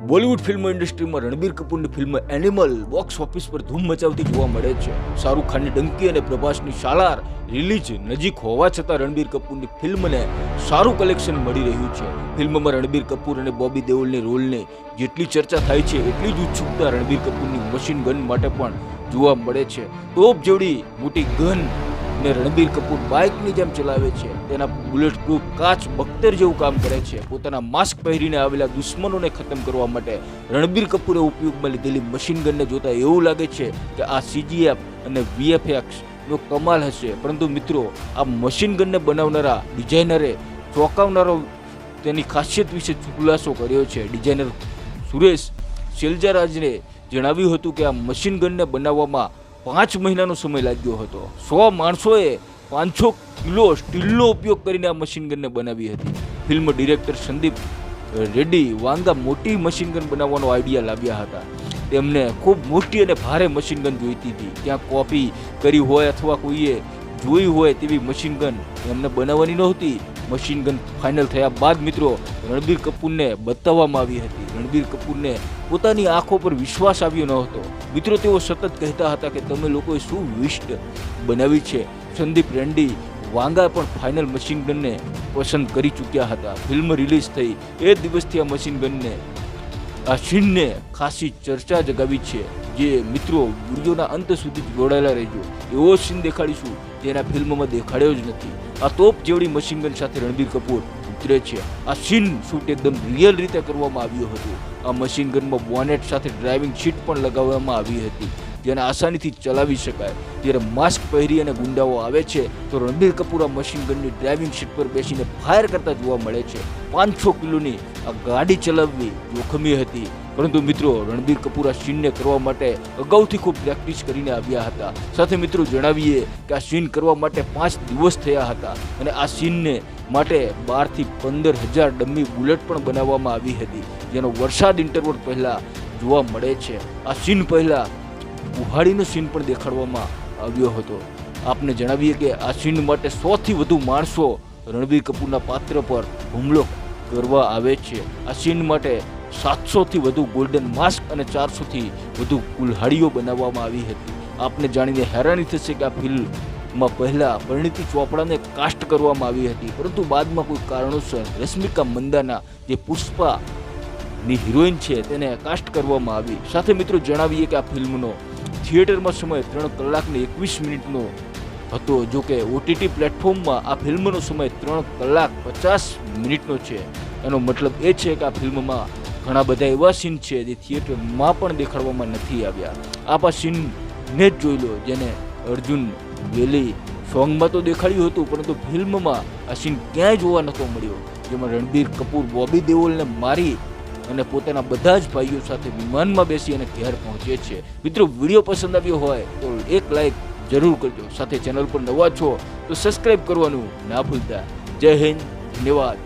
Bollywood film ઇન્ડસ્ટ્રીમાં રણબીર કપૂરની film animal box office પર ધૂમ મચાવતી જોવા મળે છે. શાહરૂખ ખાનની ડંકી અને પ્રભાસની શાલાર રિલીઝ નજીક હોવા છતાં રણબીર કપૂરની ફિલ્મને સારું કલેક્શન મળી રહ્યું છે. ફિલ્મમાં રણબીર કપૂર અને બોબી દેઓલની રોલને જેટલી ચર્ચા થાય છે એટલી જ ઉત્સુકતા રણબીર કપૂરની મશીન ગન માટે પણ જોવા મળે છે. ટોપ જેવડી મોટી ગન ને રણબીર કપૂર બાઇકની જેમ ચલાવે છે. તેના બુલેટ પ્રૂફ કાચ બખ્તર જેવું કામ કરે છે. પોતાના માસ્ક પહેરીને આવેલા દુશ્મનોને ખતમ કરવા માટે રણબીર કપૂરે ઉપયોગમાં લીધેલી મશીન ગનને જોતા એવું લાગે છે કે આ CGF અને VFX નો કમાલ હશે. પરંતુ મિત્રો, આ મશીન ગનને બનાવનારા ડિઝાઇનરે ચોંકાવનારો તેની ખાસિયત વિશે ખુલાસો કર્યો છે. ડિઝાઇનર સુરેશ શેલજારાજને જણાવ્યું હતું કે આ મશીન ગનને બનાવવામાં 5 મહિનાનો સમય લાગ્યો હતો. 100 માણસોએ 500 કિલો સ્ટીલનો ઉપયોગ કરીને આ મશીન ગનને બનાવી હતી. ફિલ્મ ડિરેક્ટર સંદીપ રેડ્ડી વાંગા મોટી મશીન ગન બનાવવાનો આઈડિયા લાવ્યા હતા. તેમને ખૂબ મોટી અને ભારે મશીન ગન જોઈતી હતી. ત્યાં કોપી કરી હોય અથવા કોઈએ જોઈ હોય તેવી મશીન ગન એમને બનાવવાની નહોતી. મશીન ગન ફાઇનલ થયા બાદ મિત્રો રણબીર કપૂરને બતાવવામાં આવી હતી. રણબીર કપૂરને પોતાની આંખો પર વિશ્વાસ આવ્યો ન હતો. મિત્રો, તેઓ સતત કહેતા હતા કે તમે લોકોએ શું વિસ્ટ બનાવી છે. સંદીપ રેડ્ડી વાંગા પણ ફાઇનલ મશીન ગનને પસંદ કરી ચૂક્યા હતા. ફિલ્મ રિલીઝ થઈ એ દિવસથી આ મશીન ગનને આ સીનને ખાસી ચર્ચા જગાવી છે. જે મિત્રો વિડીયોના અંત સુધી જોડાયેલા રહેજો. એવો સીન દેખાડીશું જેના ફિલ્મમાં દેખાડ્યો જ નથી. આ તોપ જેવડી મશીન ગન સાથે રણબીર કપૂર ઉતરે છે. આ સીન શૂટ એકદમ રિયલ રીતે કરવામાં આવ્યું હતું. આ મશીન ગનમાં બોનેટ સાથે ડ્રાઇવિંગ સીટ પણ લગાવવામાં આવી હતી જેને આસાનીથી ચલાવી શકાય. જ્યારે માસ્ક પહેરી અને ગુંડાઓ આવે છે તો રણબીર કપૂર આ મશીન ગનની ડ્રાઇવિંગ સીટ પર બેસીને ફાયર કરતા જોવા મળે છે. 500 કિલોની આ ગાડી ચલાવવી જોખમી હતી. પરંતુ મિત્રો, રણબીર કપૂર આ સીનને કરવા માટે અગાઉથી ખૂબ પ્રેક્ટિસ કરીને આવ્યા હતા. સાથે મિત્રો જણાવીએ કે આ સીન કરવા માટે 5 દિવસ થયા હતા અને આ સીનને માટે 12 થી 15,000 ડમ્મી બુલેટ પણ બનાવવામાં આવી હતી જેનો વરસાદ ઇન્ટરવલ પહેલા જોવા મળે છે. આ સીન પહેલા ઉહાડીનો સીન પણ દેખાડવામાં આવ્યો હતો. આપને જણાવીએ કે આ સીન માટે 100 થી વધુ માણસો રણબીર કપૂરના પાત્ર પર હુમલો કરવા આવે છે. આ સીન માટે 700 થી વધુ ગોલ્ડન માસ્ક અને 400 થી વધુ કુલ્હાડીઓ બનાવવામાં આવી હતી. આપને જાણીને હેરાની થશે કે આ ફિલ્મમાં પહેલા પરિણીતિ ચોપડાને કાસ્ટ કરવામાં આવી હતી, પરંતુ બાદમાં કોઈ કારણોસર રશ્મિકા મંદાના જે પુષ્પા ની હિરોઈન છે તેને કાસ્ટ કરવામાં આવી. સાથે મિત્રો જણાવીએ કે આ ફિલ્મનો થિયેટરમાં સમય 3 કલાક ને 21 મિનિટનો હતો. જો કે OTT પ્લેટફોર્મમાં આ ફિલ્મનો સમય 3 કલાક 50 મિનિટનો છે. એનો મતલબ એ છે કે આ ફિલ્મમાં ઘણા બધા એવા સીન છે જે થિયેટરમાં પણ દેખાડવામાં નથી આવ્યા. આપ આ સીનને જ જોઈ લો જેને અર્જુન વેલી સોંગમાં તો દેખાડ્યું હતું, પરંતુ ફિલ્મમાં આ સીન ક્યાંય જોવા નહોતો મળ્યો. જેમાં રણબીર કપૂર બોબી દેઓલને મારી અને પોતાના બધા જ ભાઈઓ સાથે વિમાનમાં બેસી અને ઘેર પહોંચે છે. મિત્રો, વિડીયો પસંદ આવ્યો હોય તો એક લાઈક જરૂર કરજો. સાથે ચેનલ પર નવા છો તો સબસ્ક્રાઈબ કરવાનું ના ભૂલતા. જય હિન્દ, ધન્યવાદ.